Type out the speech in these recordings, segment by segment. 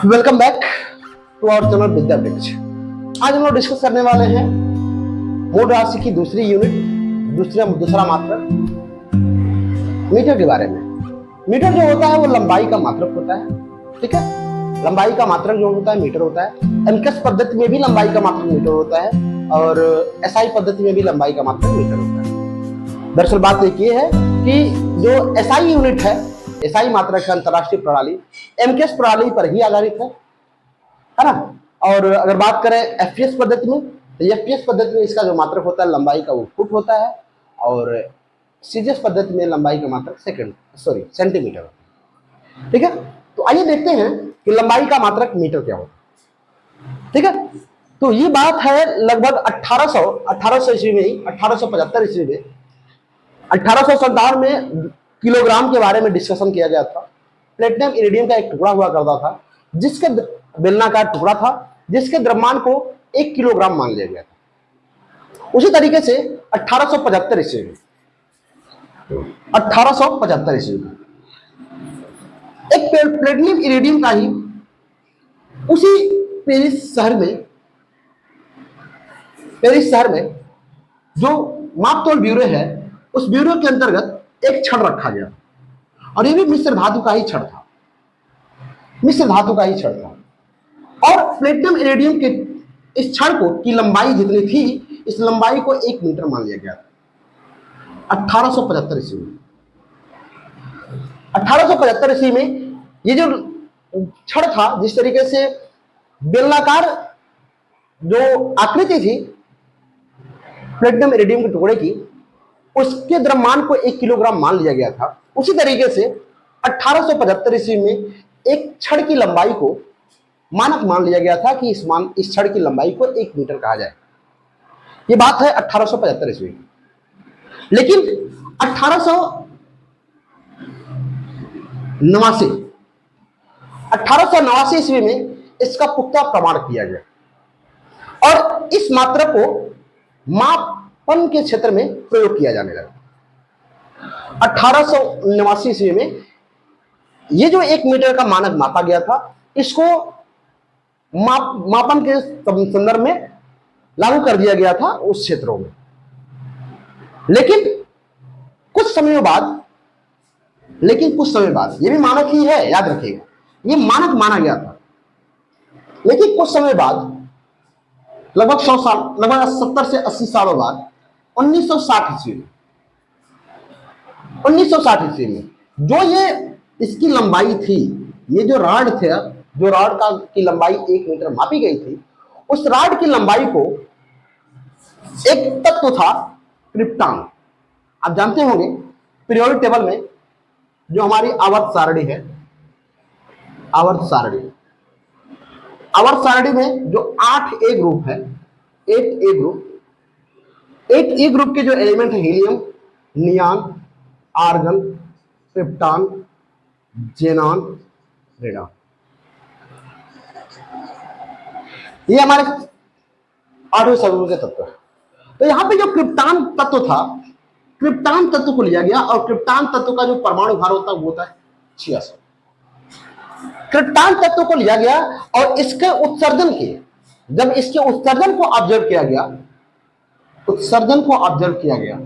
Welcome back to our channel Vidya Vriksha. आज हम लोग डिस्कस करने वाले हैं मूल राशि की दूसरी यूनिट दूसरा मात्रक मीटर के बारे में। मीटर जो होता है वो लंबाई का मात्रक होता है, ठीक है। लंबाई का मात्रक जो होता है मीटर होता है। एमकेएस पद्धति में भी लंबाई का मात्रक मीटर होता है और एसआई पद्धति में भी लंबाई का मात्रक मीटर होता है। दरअसल बात एक ये है कि जो एसआई यूनिट है, एसआई मात्रक है, अंतरराष्ट्रीय प्रणाली एमकेएस प्रणाली पर ही आधारित है ना। और अगर बात करें एफपीएस पद्धति में, तो एफपीएस पद्धति में इसका जो मात्रक होता है लंबाई का वो फुट होता है और सीजीएस पद्धति में लंबाई का मात्रक सेंटीमीटर होता है, ठीक है। तो आइए देखते हैं कि लंबाई का मात्रक मीटर क्या होता है, ठीक है। तो ये बात है लगभग 1800 ईस्वी में ही, 1875 ईस्वी में, 1857 में किलोग्राम के बारे में डिस्कशन किया गया था। प्लेटिनम इरिडियम का एक टुकड़ा हुआ करता था, जिसके बेलनाकार टुकड़ा था, जिसके द्रव्यमान को 1 किलोग्राम मान लिया गया था। उसी तरीके से 1875 ईस्वी में एक प्लेटिनम इरिडियम का ही उसी पेरिस शहर में जो मापतोल ब्यूरो है, उस ब्यूरो के अंतर्गत एक छड़ रखा गया और ये भी मिश्र धातु का ही छड़ था, और प्लेटिनम इरिडियम के इस छड़ को की लंबाई जितनी थी, इस लंबाई को 1 मीटर मान लिया गया था 1875 ईस्वी में। 1875 ईस्वी में ये जो छड़ था, जिस तरीके से बेलनाकार जो आकृति थी प्लेटिनम इरिडियम के टुकड़े की, उसके द्रव्यमान को 1 किलोग्राम मान लिया गया था। उसी तरीके से 1875 ईस्वी में एक छड़ की लंबाई को मानक मान लिया गया था कि इस छड़ की लंबाई को 1 मीटर कहा जाए। ये बात है 1875 ईस्वी की। लेकिन 1889 ईस्वी में इसका पुख्ता प्रमाण किया गया और इस मात्रक को मापन के क्षेत्र में प्रयोग किया जाने लगा। 1889 ईस्वी में ये जो 1 मीटर का मानक मापा गया था, इसको मापन के संदर्भ में लागू कर दिया गया था उस क्षेत्रों में। लेकिन कुछ समय बाद ये भी मानक ही है, याद रखिएगा, ये मानक माना गया था। लेकिन कुछ समय बाद, लगभग 70 से 80 सालों बाद, 1960 ईस्वी में जो ये इसकी लंबाई थी, ये जो रॉड की लंबाई 1 मीटर मापी गई थी, उस रॉड की लंबाई को एक तत्व था क्रिप्टॉन। आप जानते होंगे पीरियोडिक टेबल में जो हमारी आवर्त सारणी है, आवर्त सारणी में जो 8 ए ग्रुप है, 8 ए ग्रुप के जो एलिमेंट है helium, neon, argon, krypton, xenon, radon, ये हमारे 8वें समूह के तत्व है। तो यहां पे जो क्रिप्टॉन तत्व था, क्रिप्टॉन तत्व को लिया गया और क्रिप्टॉन तत्व का जो परमाणु भार होता है वो होता है 86। क्रिप्टॉन तत्व को लिया गया और इसके उत्सर्जन के, जब इसके उत्सर्जन को ऑब्जर्व किया गया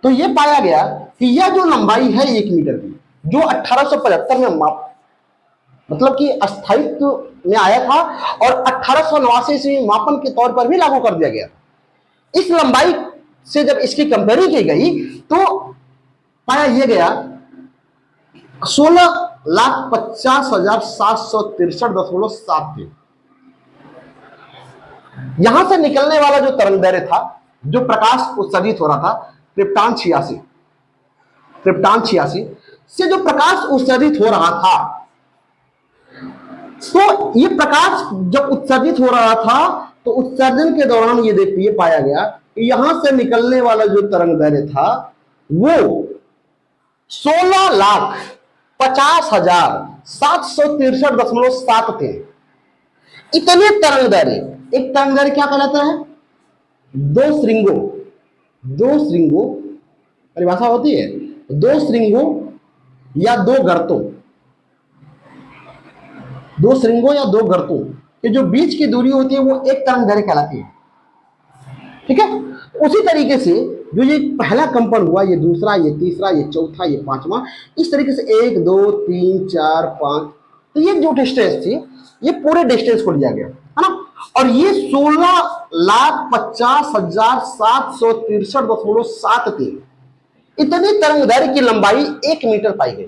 तो ये पाया गया कि यह जो लंबाई है 1 मीटर की, जो 1875 में मतलब कि अस्थायित्व में आया था और 1889 ईस्वी में मापन के तौर पर भी लागू कर दिया गया। इस लंबाई से जब इसकी कंपेयरिंग की गई तो पाया यह गया 16,50,763.73। यहां से निकलने वाला जो तरंगदैर्घ्य था, जो प्रकाश उत्सर्जित हो रहा था, क्रिप्टॉन 86 से जो प्रकाश उत्सर्जित हो रहा था, तो ये प्रकाश जब उत्सर्जित हो रहा था तो उत्सर्जन के दौरान ये देखिए पाया गया कि यहां से निकलने वाला जो तरंगदैर्घ्य था वो 16,50,763.7 थे। इतने तरंगदैर्घ्य, एक तरंगदैर्घ्य क्या कहलाता है? दो श्रृंगों परिभाषा होती है, 2 श्रृंगों या 2 गर्तों दो श्रृंगों या दो गर्तों के जो बीच की दूरी होती है वो एक तरंगदैर्घ्य कहलाती है। ठीक है, उसी तरीके से जो ये पहला कंपन हुआ, ये दूसरा, ये तीसरा, ये चौथा, ये पांचवा, इस तरीके से 1 2 3 4 5, तो ये जो डिस्टेंस थी ये पूरे डिस्टेंस को लिया गया है ना। और ये 16,50,763.73 इतनी तरंगदैर्घ्य की लंबाई 1 मीटर पाई गई।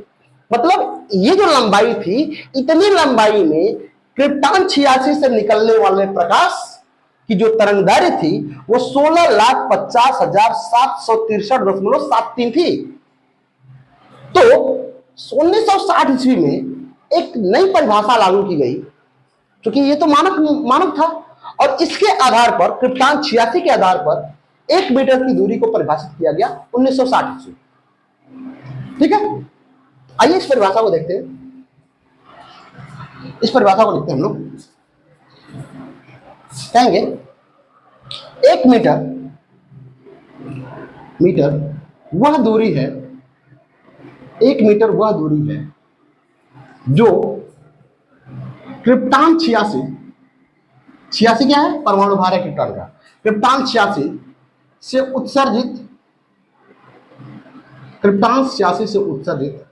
मतलब ये जो लंबाई थी, इतनी लंबाई में क्रिप्टॉन 86 से निकलने वाले प्रकाश की जो तरंगदैर्घ्य थी वो 16,50,763.73 थी। तो 1960 ईस्वी में एक नई परिभाषा लागू की गई, क्योंकि ये तो मानक था, और इसके आधार पर क्रिप्टॉन 86 के आधार पर 1 मीटर की दूरी को परिभाषित किया गया 1960 ईस्वी। ठीक है, आइए इस परिभाषा को देखते हैं। इस परिभाषा को लिखते हैं हम लोग, कहेंगे 1 मीटर वह दूरी है, 1 मीटर वह दूरी है जो क्रिप्टॉन 86 क्या है, परमाणु भार है क्रिप्टॉन का, क्रिप्टॉन 86 से उत्सर्जित, क्रिप्टॉन 86 से उत्सर्जित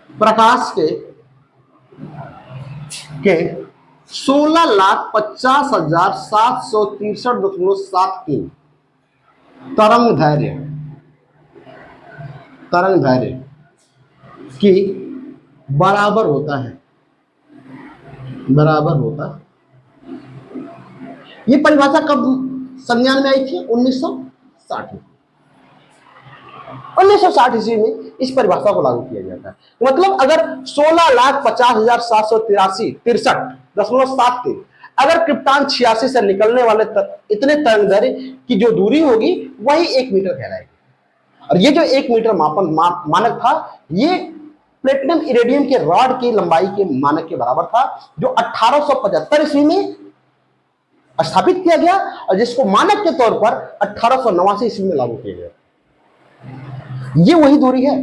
प्रकाश के 16,50,763.73 तरंग दैर्घ्य की बराबर होता है। ये परिभाषा कब संज्ञान में आई थी? 1960 ईस्वी में इस परिभाषा को लागू किया गया था। मतलब अगर 16,50,763.73 अगर क्रिप्टॉन 86 से निकलने वाले इतने तरंगदैर्घ्य की जो दूरी होगी वही 1 मीटर कहलाएगी। और ये जो 1 मीटर मानक था, ये प्लेटिनम इरेडियम के रॉड की लंबाई के मानक के बराबर था, जो 1875 ईस्वी में स्थापित किया गया और जिसको मानक के तौर पर 1889 ईस्वी में लागू किया गया। ये वही दूरी है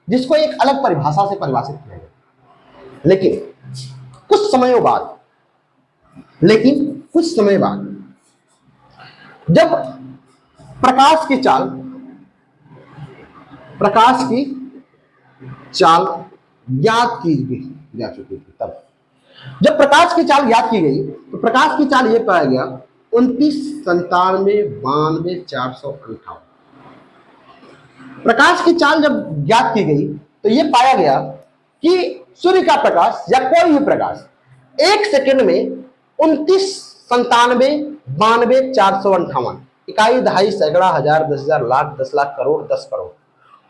जिसको एक अलग परिभाषा से परिभाषित किया गया। लेकिन कुछ समय बाद जब प्रकाश की चाल ज्ञात की जा चुकी थी, तब जब प्रकाश की चाल ज्ञात की गई तो प्रकाश की चाल यह पाया गया 29,97,92,458। प्रकाश की चाल जब ज्ञात की गई तो यह पाया गया कि सूर्य का प्रकाश या कोई भी प्रकाश 1 सेकंड में 29,97,92,458 इकाई, दहाई, सैकड़ा, हजार, 10,000, लाख, 10 लाख, करोड़, 10 करोड़,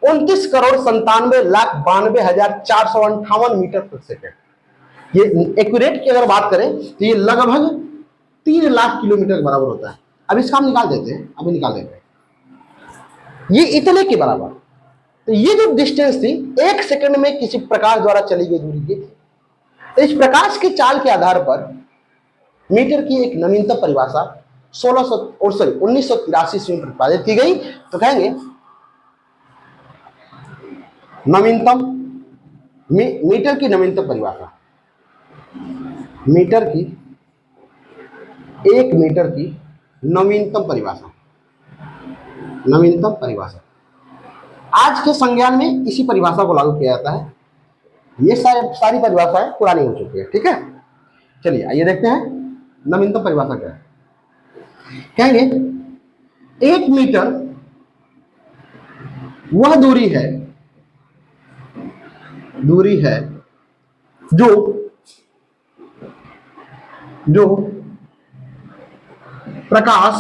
29,97,92,458 मीटर प्रति सेकंड। ये एक्यूरेट की अगर बात करें तो ये लगभग 3 लाख किलोमीटर के बराबर होता है। अब इसका हम निकाल देते हैं, ये इतने के बराबर। तो ये जो डिस्टेंस थी 1 सेकंड में किसी प्रकाश द्वारा चली गई दूरी ये थी। तो इस प्रकाश की चाल के आधार पर मीटर की एक नवीनतम परिभाषा 1983 ईस्वी में प्रतिपादित की गई। तो कहेंगे नवीनतम मीटर की नवीनतम परिभाषा, 1 मीटर की नवीनतम परिभाषा आज के संज्ञान में इसी परिभाषा को लागू किया जाता है। ये सारी परिभाषाएं पुरानी हो चुकी है। ठीक है, चलिए आइए देखते हैं नवीनतम परिभाषा क्या है। कहेंगे 1 मीटर वह दूरी है जो प्रकाश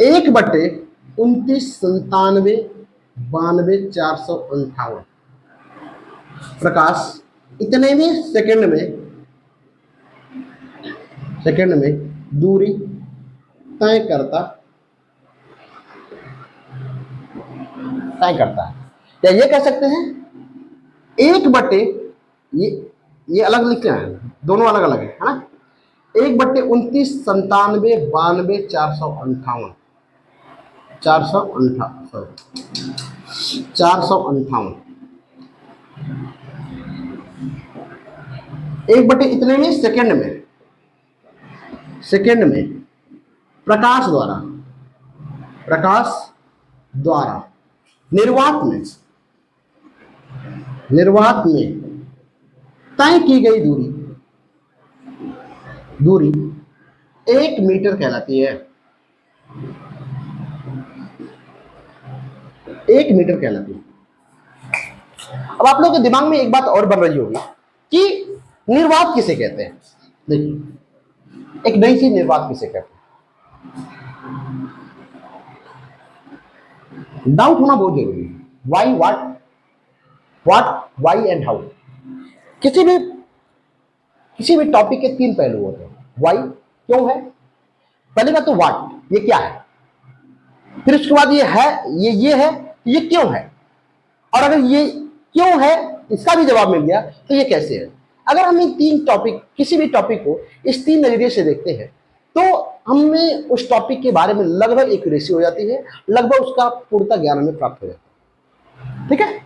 1/29,97,92,458 प्रकाश इतने भी सेकंड में दूरी तय करता है, या ये कह सकते हैं 1/, ये अलग लिख रहे हैं, दोनों अलग अलग है ना। 1/29,97,92,458 458 एक बटे इतने में सेकंड में प्रकाश द्वारा निर्वात में तय की गई दूरी 1 मीटर कहलाती है। 1 मीटर कहलाती है। अब आप लोगों के दिमाग में एक बात और बन रही होगी कि निर्वात किसे कहते हैं। देखिए, एक नई चीज निर्वात किसे कहते हैं, डाउट होना बहुत जरूरी है। Why, what, why and how. किसी भी टॉपिक के 3 पहलू होते हैं। वाई, क्यों है, पहली बात तो व्हाट, ये क्या है, फिर उसके बाद ये है, ये है, ये क्यों है, और अगर ये क्यों है इसका भी जवाब मिल गया तो ये कैसे है। अगर हम इन 3 टॉपिक, किसी भी टॉपिक को इस 3 नजरिए से देखते हैं तो हमें उस टॉपिक के बारे में लगभग एक्यूरेसी हो जाती है, लगभग उसका पूर्णता ज्ञान हमें प्राप्त हो जाता है। ठीक है,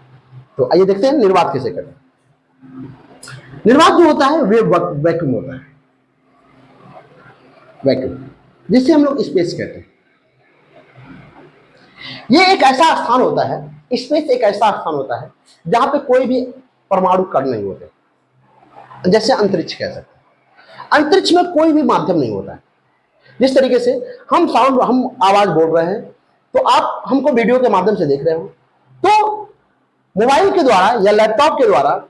तो आइए देखते हैं निर्वात कैसे करते हैं। निर्वात जो होता है वे वैक्यूम होता है, वैक्यूम, जिसे हम लोग स्पेस कहते हैं। ये एक ऐसा स्थान होता है, स्पेस एक ऐसा स्थान होता है जहां पे कोई भी परमाणु कण नहीं होते, जैसे अंतरिक्ष कह सकते हैं। अंतरिक्ष में कोई भी माध्यम नहीं होता है। जिस तरीके से हम आवाज बोल रहे हैं तो आप हमको वीडियो के माध्यम से देख रहे हो, तो मोबाइल के द्वारा या लैपटॉप के द्वारा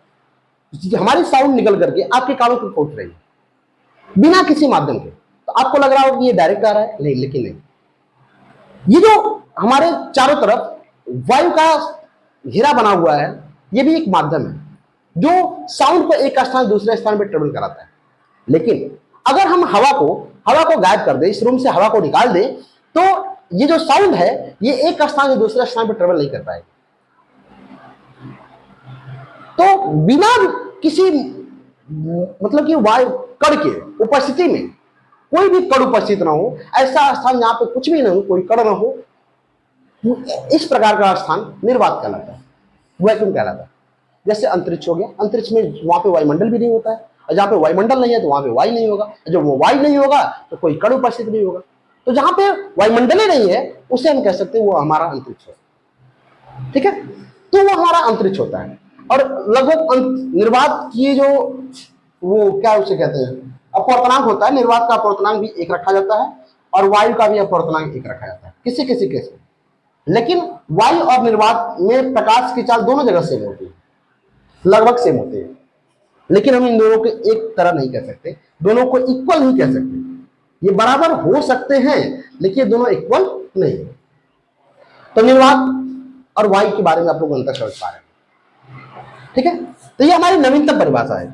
हमारी साउंड निकल करके आपके कानों तक पहुंच रही है बिना किसी माध्यम के। तो आपको लग रहा होगा कि ये डायरेक्ट आ रहा है, नहीं, लेकिन नहीं। ये जो हमारे चारों तरफ वायु का घेरा बना हुआ है, ये भी एक माध्यम है जो साउंड को एक स्थान से दूसरे स्थान पर ट्रेवल कराता है। लेकिन अगर हम हवा को गायब कर दे, इस रूम से हवा को निकाल दे, तो ये जो साउंड है ये एक स्थान से दूसरे स्थान पर ट्रेवल नहीं कर पाएगा। तो बिना किसी मतलब कि वायु कण के उपस्थिति में, कोई भी कण उपस्थित ना हो, ऐसा स्थान जहां पे कुछ भी ना हो, कोई कण ना हो, इस प्रकार का स्थान निर्वात कहलाता है, वैक्यूम कहलाता है। जैसे अंतरिक्ष हो गया, अंतरिक्ष में वहां पे वायुमंडल भी नहीं होता है, और जहां पे वायुमंडल नहीं है तो वहां पे वायु नहीं होगा, जब वो वायु नहीं होगा तो कोई कण उपस्थित नहीं होगा। तो जहां पे वायुमंडल ही नहीं है उसे हम कह सकते हैं वो हमारा अंतरिक्ष है। ठीक है, तो वो हमारा अंतरिक्ष होता है। और लगभग निर्वात की जो वो क्या उसे कहते हैं, अपवर्तनांक होता है, निर्वात का अपवर्तनांक भी एक रखा जाता है और वायु का भी अपवर्तनांक एक रखा जाता है किसी किसी केस में। लेकिन वायु और निर्वात में प्रकाश की चाल दोनों जगह सेम होती है, लगभग सेम होती है। लेकिन हम इन दोनों को एक तरह नहीं कह सकते, दोनों को इक्वल नहीं कह सकते। ये बराबर हो सकते हैं लेकिन दोनों इक्वल नहीं। तो निर्वात और वायु के बारे में आप लोग अंतर समझ पा रहे हैं। ठीक है, तो ये हमारी नवीनतम परिभाषा है।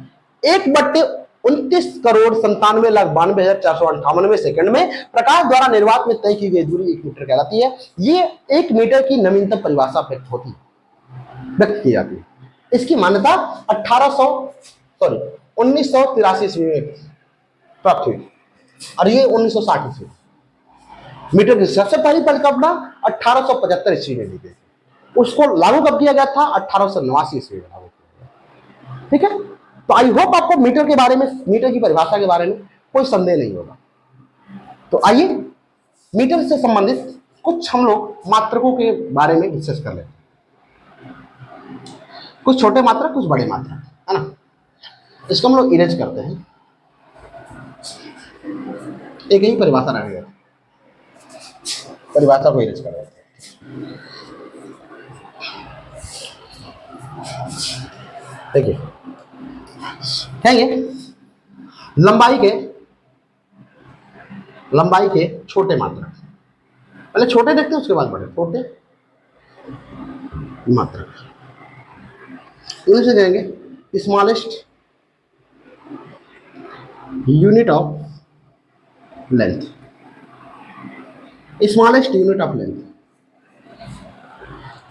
1/29,97,92,498 सेकंड में प्रकाश द्वारा निर्वात में तय की गई दूरी 1 मीटर कहलाती है। ये 1 मीटर की नवीनतम परिभाषा व्यक्त की जाती है। इसकी मान्यता 1983 ईस्वी में प्राप्त हुई और ये 1960 ईस्वी मीटर की सबसे पहली परिकल्पना 1875 ईस्वी में दी गई। उसको लागू कब किया गया था? 1889 ईस्वी में लागू किया गया। ठीक है, तो आई होप आपको मीटर के बारे में, मीटर की परिभाषा के बारे में कोई संदेह नहीं होगा। तो आइए मीटर से संबंधित कुछ हम लोग मात्रकों के बारे में डिस्कस कर लेते हैं। कुछ छोटे मात्रक, कुछ बड़े मात्रक, है ना। इसको हम लोग इरेज करते हैं, एक ही परिभाषा रहेगा, परिभाषा को इरेज कर देते हैं। देखिए, कहेंगे लंबाई के छोटे मात्रक, पहले छोटे देखते हैं उसके बाद बड़े। छोटे मात्रक इनसे कहेंगे smallest unit of length, smallest unit of length.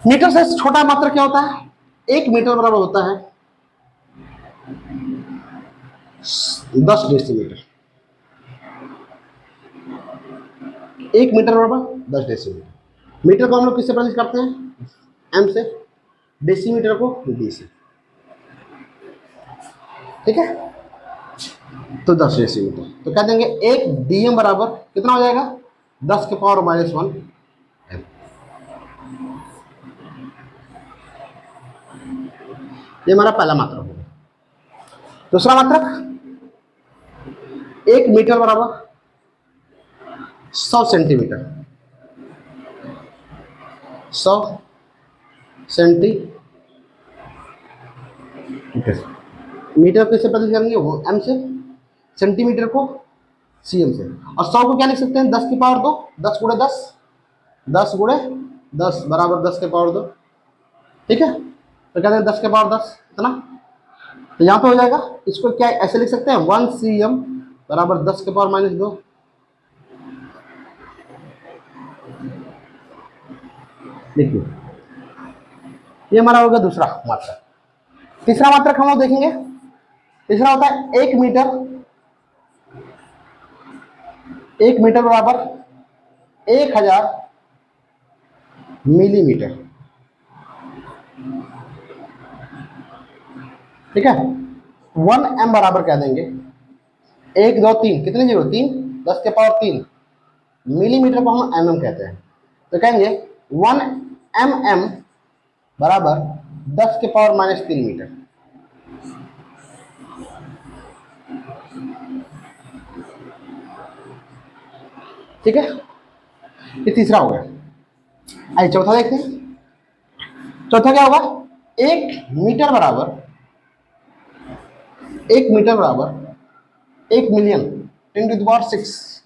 Metre से छोटा मात्रक क्या होता है? 1 मीटर बराबर होता है 10 डेसीमीटर। 1 मीटर बराबर 10 डेसीमीटर। मीटर को हम लोग किससे प्रदर्शित करते हैं? एम से। डेसीमीटर को डी से। ठीक है, तो 10 डेसीमीटर। तो कह देंगे एक डीएम बराबर कितना हो जाएगा, 10 के पावर -1 एम। ये हमारा पहला मात्रक हो गया। दूसरा मात्रक, 1 मीटर बराबर 100 सेंटीमीटर। 100 सेंटीमीटर, मीटर को इससे प्रतिशत करेंगे वो एम से, सेंटीमीटर को सीएम से, और 100 को क्या लिख सकते हैं, 10 की पावर 2, 10 गुणे 10, 10 गुणे 10 बराबर 10 के पावर 2। ठीक है, तो कहते हैं 10 के पावर 10 इतना। तो यहाँ पे हो जाएगा, इसको क्या ऐसे लिख सकते हैं, 1 सीएम बराबर 10 के पावर -2। देखिए ये हमारा होगा दूसरा मात्रक। तीसरा मात्रक हम लोग देखेंगे, तीसरा होता है 1 मीटर। 1 मीटर बराबर 1000 मिलीमीटर। ठीक है, 1 एम बराबर कह देंगे 1 2 3, कितने जीरो, 3, 10 के पावर 3, मिलीमीटर को हम एमएम कहते हैं। तो कहेंगे 1 एम बराबर 10 के पावर -3 मीटर। ठीक है, ये तीसरा हो गया। आइए चौथा देखते हैं। चौथा क्या होगा, 1 मीटर बराबर 1 मीटर बराबर 1 मिलियन 10⁶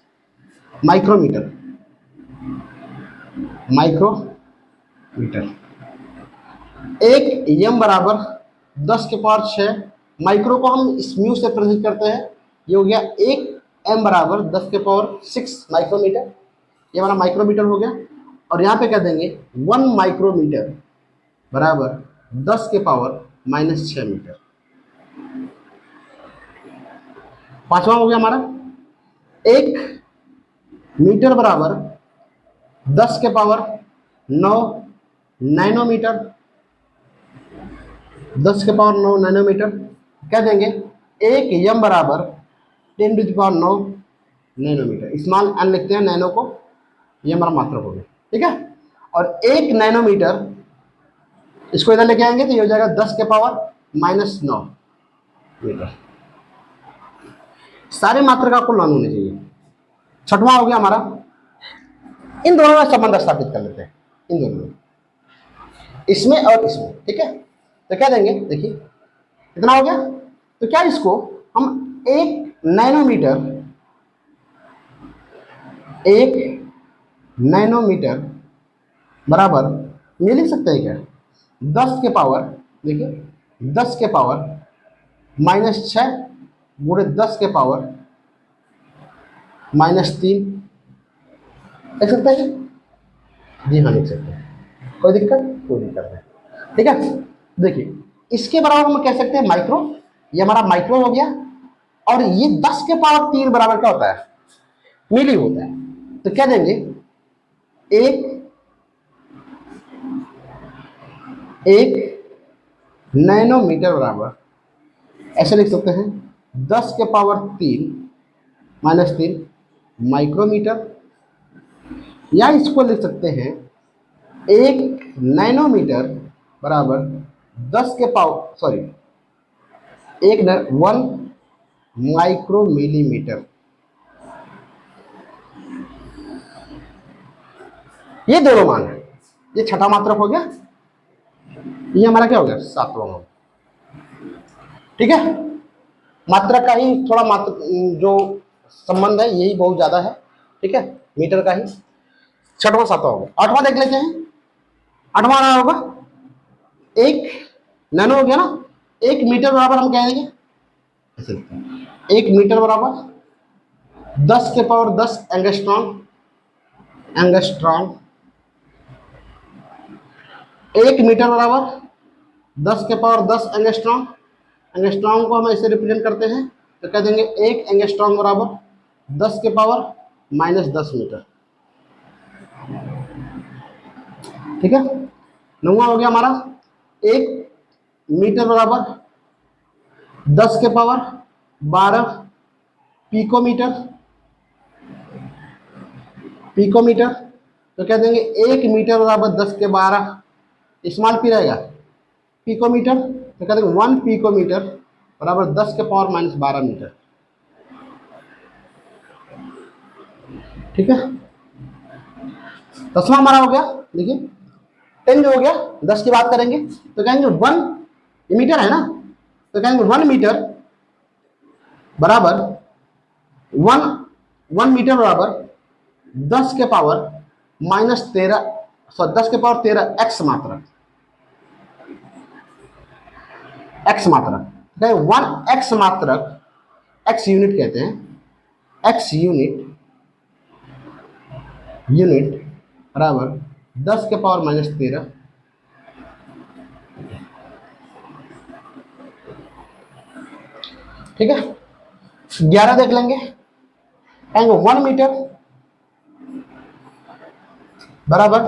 माइक्रोमीटर। माइक्रोमीटर। 1 एम बराबर 10 के पावर 6, माइक्रो को हम स्म्यू से प्रदर्शित करते हैं। ये हो गया 1 एम बराबर 10 के पावर 6 माइक्रोमीटर। ये हमारा माइक्रोमीटर हो गया। और यहाँ पे कह देंगे 1 माइक्रोमीटर बराबर 10 के पावर -6 मीटर। पांचवा हो गया हमारा 1 मीटर बराबर 10 के पावर 9 नैनोमीटर। 10 के पावर 9 नैनोमीटर। कह देंगे 1 एम बराबर 10⁹ नैनोमीटर। स्मॉल एन लिखते हैं, नैनो को, ये हमारा मात्रक हो गया। ठीक है, और 1 नैनोमीटर इसको इधर लेके आएंगे तो ये हो जाएगा 10 के पावर -9 मीटर। सारे मात्रक आपको लर्न होने चाहिए। छठवां हो गया हमारा, इन दोनों में संबंध स्थापित कर लेते हैं, इन दोनों में, इसमें और इसमें। ठीक है, तो क्या देंगे, देखिए कितना हो गया। तो क्या इसको हम 1 नैनोमीटर, 1 नैनोमीटर बराबर ये लिख सकते हैं क्या, 10 के पावर, देखिए 10 के पावर -6 गुणे 10 के पावर -3 लिख सकते हैं। जी हाँ, लिख सकते हैं, कोई दिक्कत नहीं। ठीक है, देखिए इसके बराबर हम कह सकते हैं माइक्रो, ये हमारा माइक्रो हो गया। और ये 10 के पावर 3 बराबर क्या होता है, मिली होता है। तो क्या देंगे, 1 नैनोमीटर बराबर ऐसे लिख सकते हैं 10 के पावर 3 -3 माइक्रोमीटर। या इसको लिख सकते हैं 1 नैनोमीटर बराबर 10 के पावर 1 माइक्रो मिलीमीटर। ये दोनों मान है। ये छठा मात्रक हो गया, ये हमारा क्या हो गया, सातवां हो गया। ठीक है, मात्रक का ही थोड़ा जो संबंध है यही बहुत ज्यादा है। ठीक है, मीटर का ही। छठवां सातवां हो गया। आठवां देख लेते हैं। आठवां रहा होगा 1 नैनो हो गया ना, 1 मीटर बराबर हम कहेंगे 1 मीटर बराबर 10 के पावर 10 एंगस्ट्रॉन। 1 मीटर बराबर 10 के पावर 10 एंगस्ट्रॉन। एंगस्ट्रॉन को हम ऐसे रिप्रेजेंट करते हैं, तो कह देंगे 1 एंगस्ट्रॉन बराबर 10 के पावर -10 मीटर। ठीक है, नौवां हो गया हमारा 1 मीटर बराबर 10 के पावर 12 पिकोमीटर, पिकोमीटर तो कह देंगे 1 मीटर बराबर 10⁻12, स्मॉल पी रहेगा। पिकोमीटर तो कह देंगे 1 पिकोमीटर बराबर 10⁻12 मीटर। ठीक है, 10वां हमारा हो गया। देखिए 10 जो हो गया, 10 की बात करेंगे तो कहेंगे 1, ये मीटर है ना, तो कहेंगे 1 मीटर बराबर 1 मीटर बराबर 10⁻13 10⁻13 एक्स मात्रक, एक्स मात्रक 1 एक्स मात्रक, एक्स यूनिट कहते हैं, एक्स यूनिट बराबर 10⁻13। ठीक है, 11 देख लेंगे। 1 मीटर बराबर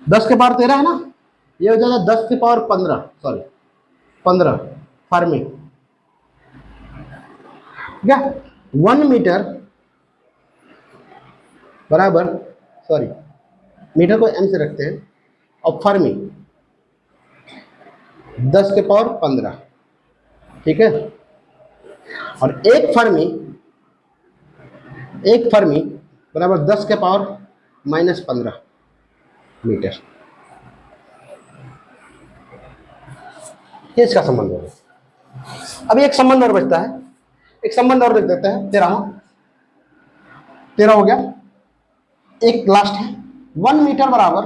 10⁻13 है ना, ये हो जाएगा 10⁻15, सॉरी 15 फर्मी। ठीक है, 1 मीटर बराबर, सॉरी मीटर को एम से रखते हैं, और फर्मी 10⁻15। ठीक है, और एक फर्मी बराबर 10⁻−15 मीटर। ये इसका संबंध होगा। अभी एक संबंध और बचता है, एक संबंध और लिख देते हैं, 13 हो गया। एक लास्ट है, 1 मीटर बराबर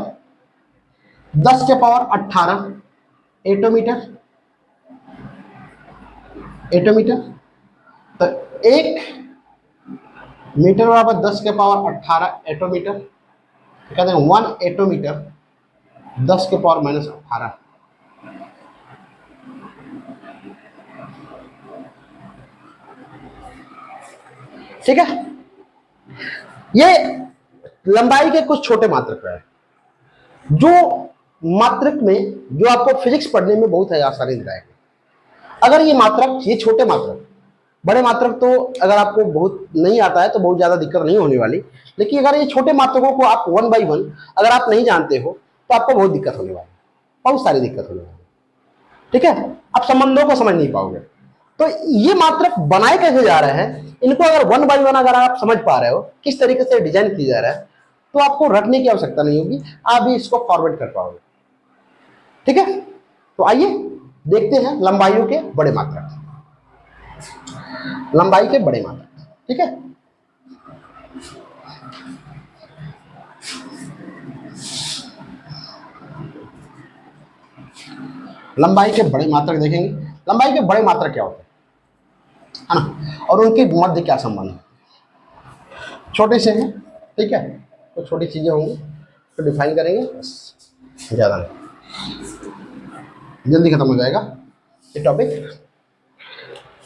10⁻18 एटोमीटर, एटोमीटर तो 1 मीटर बराबर 10⁻18 एटोमीटर, कहते हैं 1 एटोमीटर 10⁻−18। ठीक है, ये लंबाई के कुछ छोटे मात्रक है, जो मात्रक में जो आपको फिजिक्स पढ़ने में बहुत है आसानी दिलाएंगे। अगर ये मात्रक, ये छोटे मात्रक, बड़े मात्रक तो अगर आपको बहुत नहीं आता है तो बहुत ज्यादा दिक्कत नहीं होने वाली, लेकिन अगर ये छोटे मात्रकों को आप 1 बाई 1 अगर आप नहीं जानते हो तो आपको बहुत दिक्कत होने वाली, बहुत सारी दिक्कत होने वाली। ठीक है, आप संबंधों को समझ नहीं पाओगे। तो ये मात्रक बनाए कैसे जा रहे हैं, इनको अगर 1 बाई 1 अगर आप समझ पा रहे हो किस तरीके से डिजाइन किया जा रहा है, तो आपको रटने की आवश्यकता नहीं होगी, आप भी इसको फॉरवर्ड कर पाओगे। ठीक है, तो आइए देखते हैं लंबाइयों के बड़े मात्रक, लंबाई के बड़े मात्रक। ठीक है, लंबाई के बड़े मात्रक देखेंगे। लंबाई के बड़े मात्रक क्या होते हैं ना, और उनके मध्य क्या संबंध है। छोटे से हैं, ठीक है, तो छोटी चीजें होंगी तो डिफाइन करेंगे, बस ज्यादा नहीं, जल्दी खत्म हो जाएगा ये टॉपिक।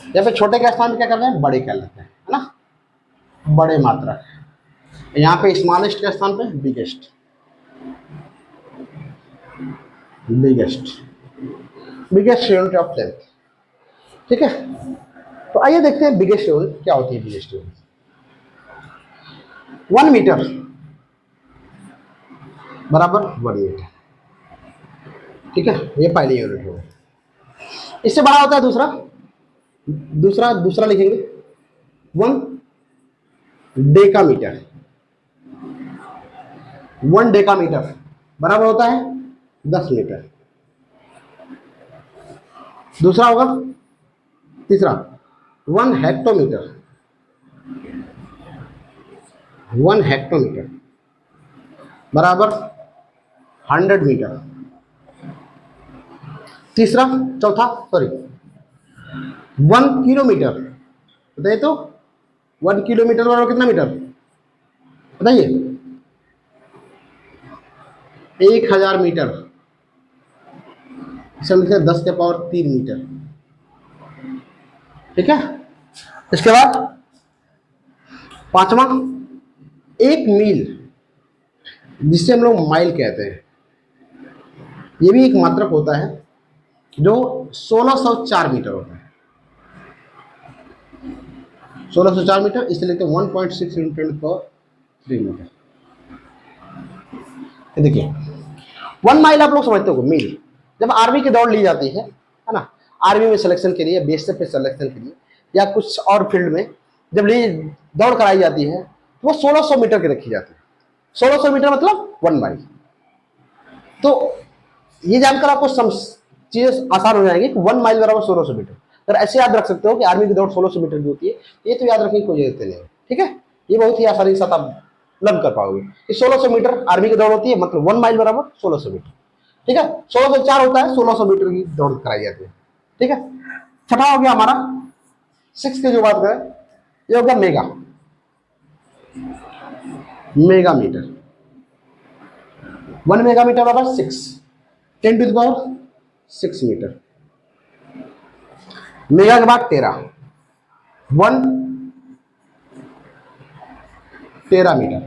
यहाँ पे छोटे के स्थान पे क्या कर रहे हैं, बड़े कर लेते हैं, है ना, बड़े मात्रक। यहाँ पे स्मॉलेस्ट के स्थान पे biggest, biggest, biggest unit of length. ठीक है, तो आइए देखते हैं बिगेस्ट यूनिट क्या होती है। बिगेस्ट यूनिट 1 मीटर बराबर 1 मीटर। ठीक है, ये पहली यूनिट होगा। इससे बड़ा होता है दूसरा, दूसरा लिखेंगे 1 डेकामीटर। 1 डेकामीटर बराबर होता है 10 मीटर। दूसरा होगा, तीसरा 1 हेक्टोमीटर। 1 हेक्टोमीटर बराबर 100 मीटर। तीसरा, चौथा, सॉरी 1 किलोमीटर, बताइए तो 1 किलोमीटर बराबर कितना मीटर, बताइए 1000 मीटर, इसे लिखते हैं 10⁻³ मीटर। ठीक है, इसके बाद पांचवा 1 मील, जिसे हम लोग माइल कहते हैं, ये भी एक मात्रक होता है जो 1604 मीटर होता है। 1604 मीटर, इसलिए लिखते हैं 1.6 इंटू 10⁻³ मीटर। देखिए 1 माइल आप लोग समझते हो मील, जब आर्मी की दौड़ ली जाती है ना, आर्मी में सिलेक्शन के लिए, बीएसएफ पे सिलेक्शन के लिए या कुछ और फील्ड में जब दौड़ कराई जाती है तो वो 1600 मीटर की रखी जाती है। 1600 मीटर मतलब 1 माइल। तो ये जानकर आपको चीजें आसान हो जाएंगी कि 1 माइल बराबर 1600 मीटर। अगर ऐसे याद रख सकते हो कि आर्मी की दौड़ 1600 मीटर की होती है, ये तो याद रखने की कोई जरूरत नहीं है। ठीक है, ये बहुत ही आसानी के साथ आप लर्न कर पाओगे कि 1600 मीटर आर्मी की दौड़ होती है, मतलब 1 माइल बराबर 1600 मीटर। ठीक है, 1604 होता है, 1600 मीटर की दौड़ कराई जाती है। ठीक है, छठा हो गया हमारा 6 की जो बात करें, ये हो गया मेगा मीटर। 1 मेगा मीटर बराबर 6, 10⁻6 मीटर। मेगा के बाद टेरा, 1 टेरा मीटर।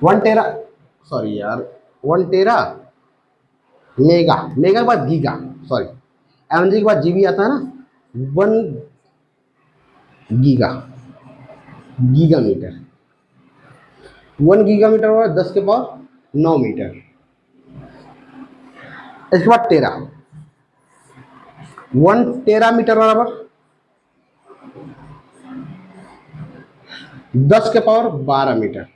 1 टेरा, सॉरी यार, 1 टेरा मेगा, मेगा के बाद गीगा, सॉरी एमजी के बाद जीबी आता है ना, 1 giga, giga metre. 1 giga metre हुआ 10 के पावर 9 मीटर। इसके बाद टेरा, 1 टेरा मीटर बराबर 10 के पावर 12 मीटर।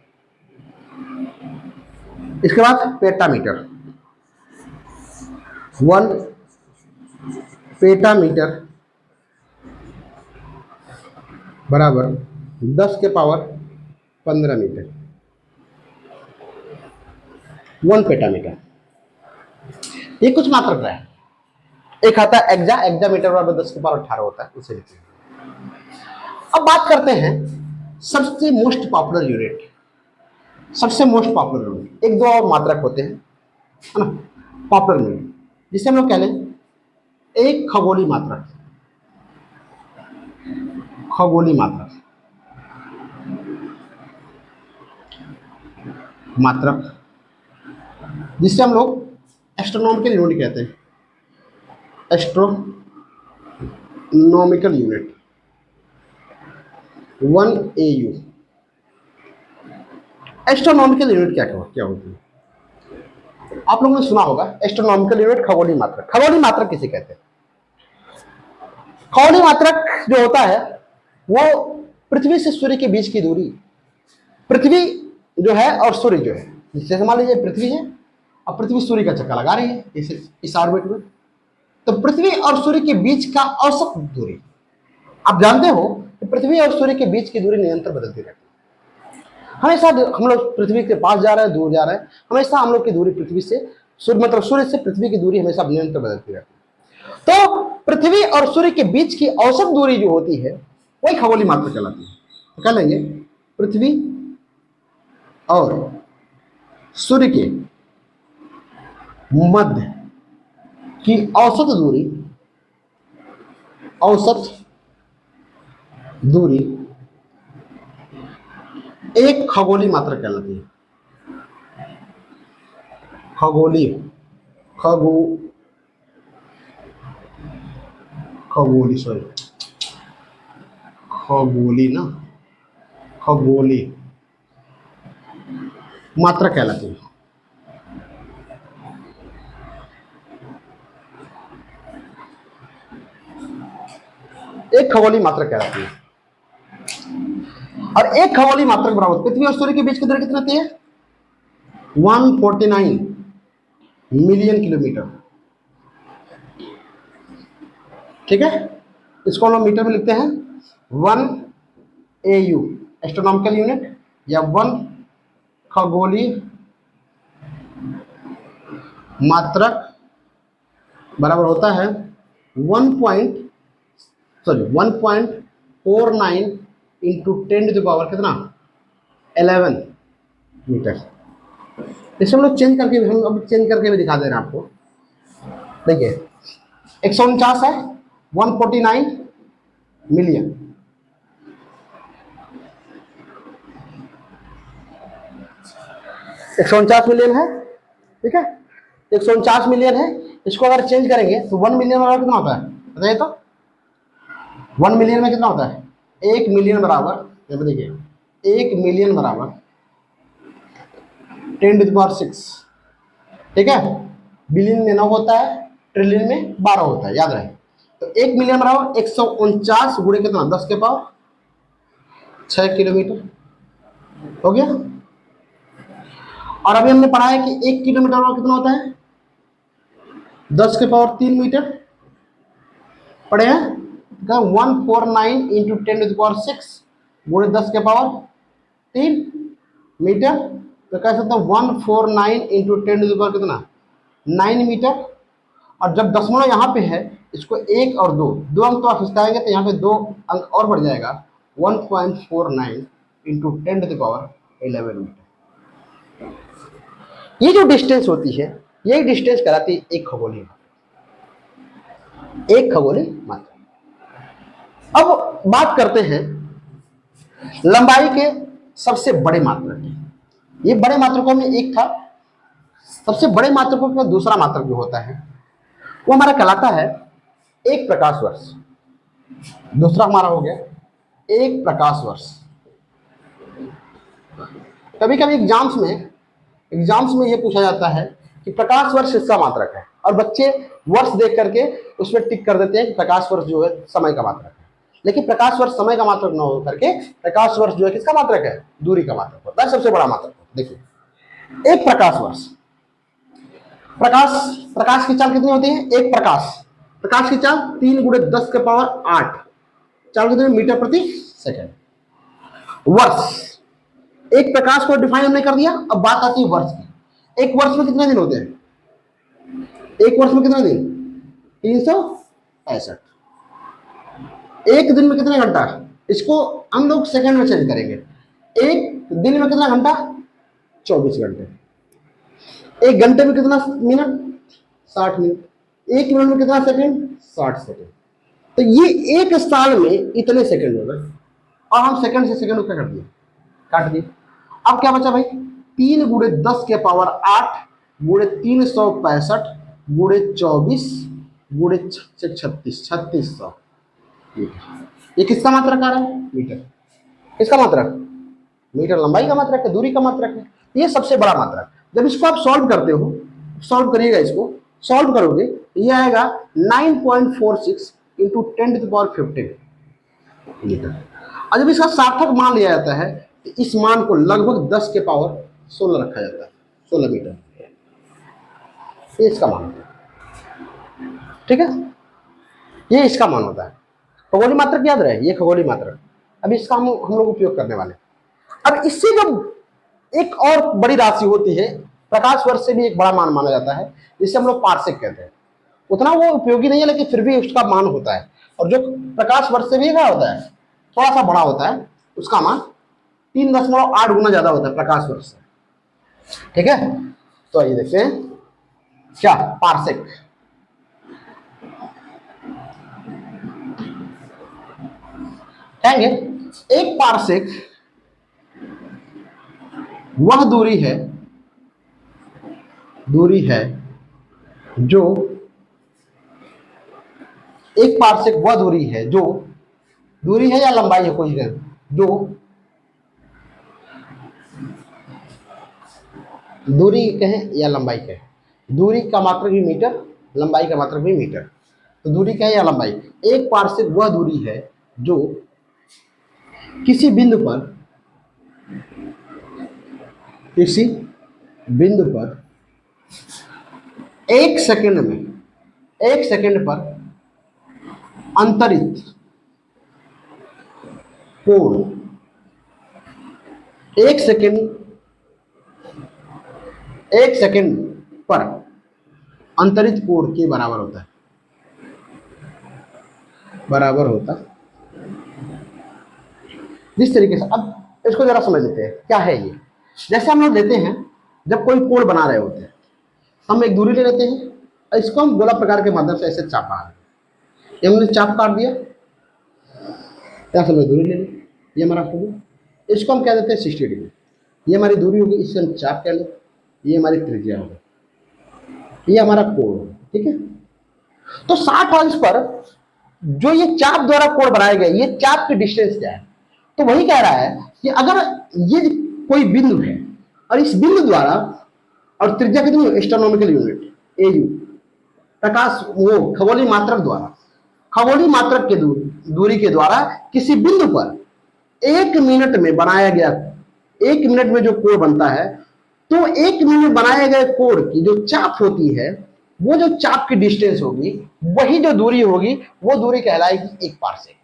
इसके बाद पेटामीटर, 1 पेटामीटर बराबर 10 के पावर 15 मीटर। 1 पेटामीटर, ये कुछ मात्रक है। एक आता है एक्जामीटर बराबर 10 के पावर 18 होता है, उसे लिखिए। अब बात करते हैं सबसे मोस्ट पॉपुलर यूनिट, सबसे मोस्ट पॉपुलर यूनिट। एक दो और मात्रक होते हैं, है ना, पॉपुलर यूनिट, जिसे हम लोग कह लें एक खगोलीय मात्रक। खगोलीय मात्रक, मात्रक जिसे हम लोग एस्ट्रोनॉमिकल यूनिट कहते हैं। Astronomical unit 1 AU। Astronomical unit क्या होती है? आप लोगों ने सुना होगा एस्ट्रोनॉमिकल यूनिट खगोलीय मात्रक। खगोलीय मात्रक किसे कहते हैं? खगोलीय मात्रक जो होता है वो पृथ्वी से सूर्य के बीच की दूरी, पृथ्वी जो है और सूर्य जो है, जैसे मान लीजिए पृथ्वी है और पृथ्वी सूर्य का चक्कर लगा रही है इस ऑर्बिट में, तो पृथ्वी और सूर्य के बीच का औसत दूरी, आप जानते हो कि पृथ्वी और सूर्य के बीच की दूरी निरंतर बदलती रहती है। हमेशा हम लोग पृथ्वी के पास जा रहे हैं, दूर जा रहे हैं, हमेशा हम लोग की दूरी पृथ्वी से सूर्य से पृथ्वी की दूरी हमेशा निरंतर बदलती रहती है। तो पृथ्वी और सूर्य के बीच की औसत दूरी जो होती है वही खगोलीय मात्रक कहलाती है। तो कह लेंगे पृथ्वी और सूर्य के मध्य की औसत दूरी एक खगोलीय मात्रक कहलाती है। खगोली मात्रक कहलाती है। एक खगोलीय मात्रक कहलाती है। और एक खगोलीय मात्रक बराबर पृथ्वी और सूर्य के बीच की दूरी कितनी होती है? 149 मिलियन किलोमीटर। ठीक है, इसको हम लोग मीटर में लिखते हैं 1 AU एस्ट्रोनॉमिकल यूनिट, या 1 खगोलीय मात्रक बराबर होता है 1.49 इंटू 10 टू द पावर कितना 11 मीटर। इसे हम लोग चेंज करके भी दिखा दे रहे हैं आपको। देखिए 149 है, 149 मिलियन, 149 मिलियन है। ठीक है, 149 मिलियन है। इसको अगर चेंज करेंगे तो 1 मिलियन वाला कितना होता है बताइए तो? 1 मिलियन में कितना होता है? 1 मिलियन बराबर, यहाँ पे देखिए 1 मिलियन बराबर 10⁻6, ठीक है। बिलियन में 9 होता है, ट्रिलियन में 12 होता है, याद रहे। तो 1 मिलियन बराबर 149 गुणे कितना, 10 के पावर 6 किलोमीटर हो गया। और अभी हमने पढ़ा है कि 1 किलोमीटर बराबर कितना होता है, 10 के पावर 3 मीटर पढ़े हैं। 149 इंटू 10⁻6 गुणे 10 के पावर 3 मीटर। तो कह सकते हैं 149 इंटू 10 कितना, 9 मीटर। और जब दशमलव यहाँ पे है, इसको 1 और 2 अंक तो आप हिस्साएंगे तो यहाँ पे 2 अंक और बढ़ जाएगा, 1.49 इंटू 10⁻11 मीटर। ये जो डिस्टेंस होती है, यही डिस्टेंस कहलाती है एक खगोलीय मात्रा। अब बात करते हैं लंबाई के सबसे बड़े मात्रक की। ये बड़े मात्रकों में एक था, सबसे बड़े मात्रकों का दूसरा मात्रक जो होता है वो हमारा कहलाता है 1 प्रकाश वर्ष। दूसरा हमारा हो गया 1 प्रकाश वर्ष। कभी कभी एग्जाम्स में ये पूछा जाता है कि प्रकाश वर्ष किसका मात्रक है, और बच्चे वर्ष देख करके उसमें टिक कर देते हैं कि प्रकाश वर्ष जो है समय का मात्रक है। लेकिन प्रकाश वर्ष समय का मात्रक न हो करके प्रकाश वर्ष जो है किसका मात्रक है, दूरी का मात्रक होता है, सबसे बड़ा मात्रक। देखिए 1 प्रकाश वर्ष, प्रकाश की चाल कितनी होती है, 1 प्रकाश की चाल 3 गुणे 10 के पावर 8, चाल कितनी, मीटर प्रति सेकंड। वर्ष, एक प्रकाश को डिफाइन हमने कर दिया। अब बात आती है वर्ष की। एक वर्ष में कितने दिन होते हैं, एक वर्ष में कितने दिन, 365। एक दिन में कितने घंटा, इसको हम लोग सेकंड में चेंज करेंगे। एक दिन में कितना घंटा, 24 घंटे। एक घंटे में कितना मिनट, 60 मिनट। एक मिनट में कितना सेकंड, 60 सेकंड। तो ये एक साल में इतने सेकंड हो गए, और हम सेकंड से सेकंड क्या कर दिए, काट दिए। अब क्या बचा भाई, 3 गुणे 10 के पावर 8 गुणे 365 गुणे 24 गुणे 3600। ये किसका मात्रक आ रहा है, मीटर। किसका मात्रक, मीटर लंबाई का मात्रक है, दूरी का मात्रक है। ये सबसे बड़ा मात्रक। जब इसको आप सॉल्व करते हो, सॉल्व करिएगा, इसको सॉल्व करोगे ये आएगा 9.46 इंटू 10⁻15 मीटर। और जब इसका सार्थक मान लिया जाता है तो इस मान को लगभग 10 के पावर 16 रखा जाता है, 16 मीटर। ये इसका मान होता है, ठीक है। ये इसका मान होता है। खगोलीय मात्रक याद रहे, ये खगोलीय मात्रक। अभी इसका हम लोग उपयोग करने वाले। अब इससे जब एक और बड़ी राशि होती है, प्रकाश वर्ष से भी एक बड़ा मान माना जाता है, जिसे हम लोग पार्सेक कहते हैं। उतना वो उपयोगी नहीं है, लेकिन फिर भी उसका मान होता है। और जो प्रकाश वर्ष से भी क्या होता है, थोड़ा सा बड़ा होता है, उसका मान 3.8 गुना ज्यादा होता है प्रकाश वर्ष से, ठीक है। तो आइए देखते हैं क्या पार्सेक। कहेंगे एक पार्सेक वह दूरी है जो, एक पार्सेक वह दूरी है जो, दूरी है या लंबाई है कोई, जो दूरी कहें या लंबाई कहें, दूरी का मात्रक भी मीटर, लंबाई का मात्रक भी मीटर। तो दूरी कहें या लंबाई, एक पार्सेक वह दूरी है जो किसी बिंदु पर 1 सेकंड पर अंतरित कोण, 1 सेकंड पर अंतरित कोण के बराबर होता है, जिस तरीके से। अब इसको जरा समझ लेते हैं क्या है ये। जैसे हम लोग लेते हैं, जब कोई कोण बना रहे होते हैं, हम एक दूरी ले लेते हैं और इसको हम गोला प्रकार के माध्यम से ऐसे चापा रहे हैं। ये हमने चाप काट दिया, यहाँ से हमने दूरी ले ली, ये हमारा कोण, इसको हम क्या देते हैं 60 डिग्री। ये हमारी दूरी होगी, इससे हम चाप कह लें, ये हमारी त्रिज्या होगी, ये हमारा कोण होगा, ठीक है। तो 60 अंश पर जो ये चाप द्वारा कोण बनाया गया, ये चाप की डिस्टेंस क्या है? तो वही कह रहा है कि अगर ये कोई बिंदु है और इस बिंदु द्वारा, और त्रिज्या कितनी है? एस्ट्रोनॉमिकल यूनिट एयू, प्रकाश वो खगोलीय मात्रक द्वारा, खगोलीय मात्रक के दूरी के द्वारा किसी बिंदु पर 1 मिनट में बनाया गया, 1 मिनट में जो कोण बनता है, तो 1 मिनट बनाए गए कोण की जो चाप होती है, वो जो चाप की डिस्टेंस होगी, वही जो दूरी होगी, वो दूरी कहलाएगी 1 पारसेक।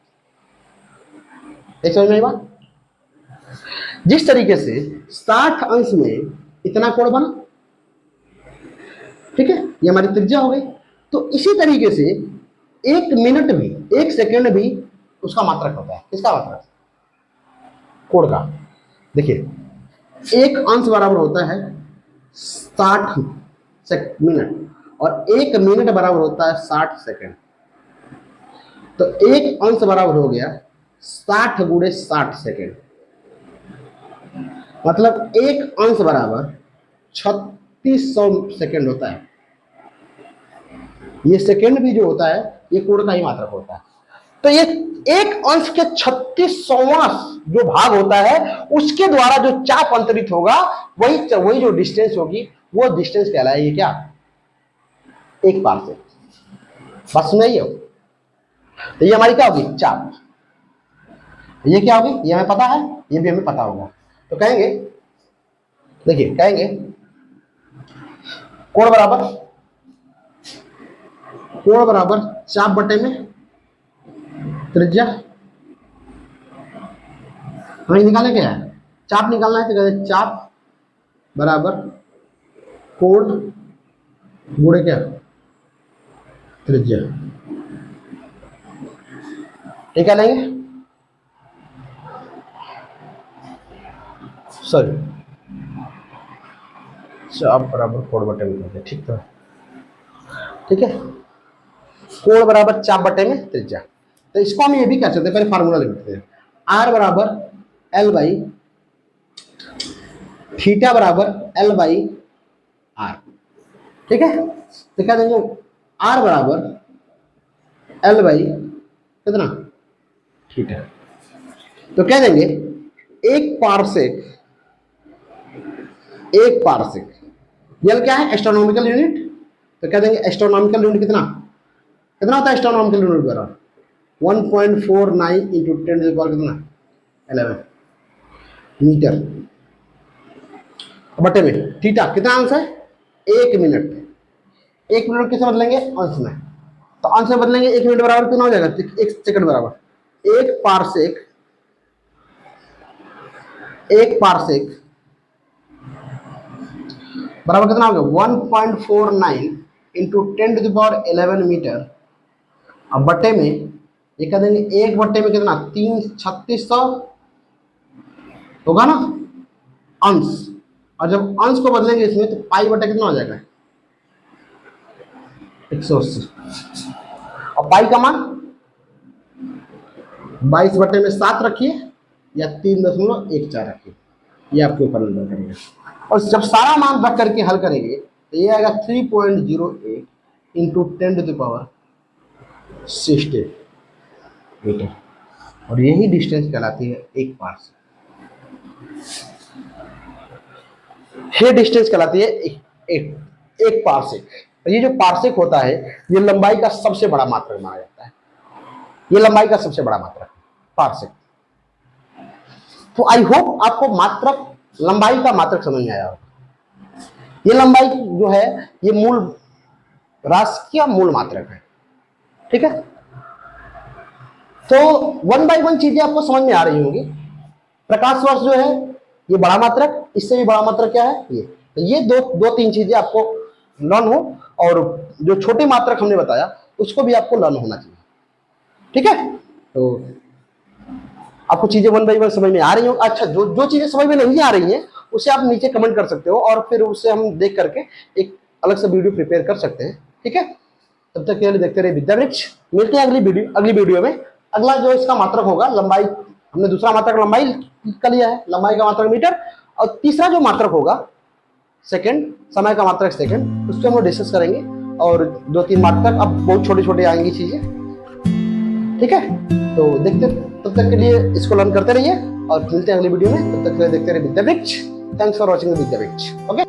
समझ में बात? जिस तरीके से 60 अंश में इतना कोण बना, ठीक है, ये हमारी त्रिज्या हो गई। तो इसी तरीके से 1 मिनट भी, 1 सेकंड भी उसका मात्रक होता है। किसका मात्रक? कोण का। देखिए, 1 अंश बराबर होता है 60 मिनट और 1 मिनट बराबर होता है 60 सेकंड। तो 1 अंश बराबर हो गया 60 गुणे 60 सेकंड, मतलब 1 अंश बराबर 3600 सेकंड होता है। ये सेकंड भी जो होता है, ये कोण का ही मात्रक होता है। तो ये 1 अंश के 3600वां जो भाग होता है, उसके द्वारा जो चाप अंतरित होगा, वही जो डिस्टेंस होगी, वो डिस्टेंस कहलाएगी क्या? 1 पारसेक। बस नहीं हो। तो ये हमारी क्या होगी? चाप। ये क्या होगी? ये हमें पता है, ये भी हमें पता होगा। तो कहेंगे, देखिए कहेंगे कोण बराबर चाप बटे में त्रिज्या। हमें निकाले क्या है? चाप निकालना है, तो कहते हैं चाप बराबर कोण गुणे क्या? त्रिज्या। ठीक है, लेंगे सॉरी, चाप बराबर कोण बटे में त्रिज्या। ठीक तो, ठीक है, कोण बराबर चाप बटे में त्रिज्या। तो इसको हम ये भी कह सकते हैं, पहले फार्मूला लिखते हैं। आर बराबर एल बाई थीटा बराबर एल बाई आर। ठीक है, तो क्या देंगे? आर बराबर एल बाई कितना? थीटा। तो क्या देंगे? 1 पारसेक, एल क्या है? Astronomical unit. तो क्या देंगे? एस्ट्रोनॉमिकल यूनिट कितना होता है? एस्ट्रोनॉमिकल यूनिट बराबर 1.49 इंटू 10 टू द पावर कितना? 11 मीटर बटे में थीटा। कितना अंश है? 1 मिनट। 1 मिनट किसे बदलेंगे? अंश में। तो अंश में बदलेंगे, 1 मिनट बराबर कितना हो जाएगा? 1 सेकंड बराबर 1 पारसेक। 1 पारसेक बराबर कितना हो गया? 1.49 into 10 to the power 11 metre. अब बटे में ये कह देंगे 1 बटे में कितना? 3600 होगा ना अंश। और जब अंश को बदलेंगे इसमें, तो पाई बटे कितना हो जाएगा? 180। और पाई का मान 22 बटे में 7 रखिए या 3.14 रखिए, ये आपके ऊपर निर्भर करेगा। और जब सारा मान रख करके हल करेंगे, तो ये आएगा 3.08 into 10 to the power 60 metre. और यही डिस्टेंस कहलाती है 1 पारसेक। ये डिस्टेंस कहलाती है एक पारसेक। ये जो पारसेक होता है, ये लंबाई का सबसे बड़ा मात्रक माना जाता है। ये लंबाई का सबसे बड़ा मात्रक पारसेक। तो आई होप आपको मात्रक, लंबाई का मात्रक समझ में आया होगा। ये लंबाई जो है, ये मूल राशि का मूल मात्रक है। ठीक है, तो 1 बाई 1 चीजें आपको समझ में आ रही होंगी। प्रकाश वर्ष जो है, ये बड़ा मात्रक, इससे भी बड़ा मात्रक क्या है? ये दो तीन चीजें आपको लर्न हो, और जो छोटे मात्रक हमने बताया उसको भी आपको लर्न होना चाहिए। ठीक है, तो आपको चीजें 1 बाई 1 समझ में आ रही हो। अच्छा, जो चीजें समझ में नहीं आ रही हैं, उसे आप नीचे कमेंट कर सकते हो, और फिर उससे हम देख करके एक अलग से वीडियो प्रिपेयर कर सकते हैं। ठीक है, तब तक के लिए देखते रहिए विद्यावृक्ष। मिलते हैं अगली वीडियो में। अगला जो इसका मात्रक होगा लंबाई, हमने दूसरा मात्रक लंबाई का लिया है, लंबाई का मात्रक मीटर, और तीसरा जो मात्रक होगा सेकंड, समय का मात्रक सेकंड, उसको हम डिस्कस करेंगे। और 2-3 मात्रक अब बहुत छोटे छोटे आएंगी चीजें। ठीक है, तो देखते, तब तक के लिए इसको लर्न करते रहिए और मिलते हैं अगली वीडियो में। तब तक के लिए देखते रहिए विद्या वृक्ष। थैंक्स फॉर वॉचिंग द विद्या वृक्ष। ओके।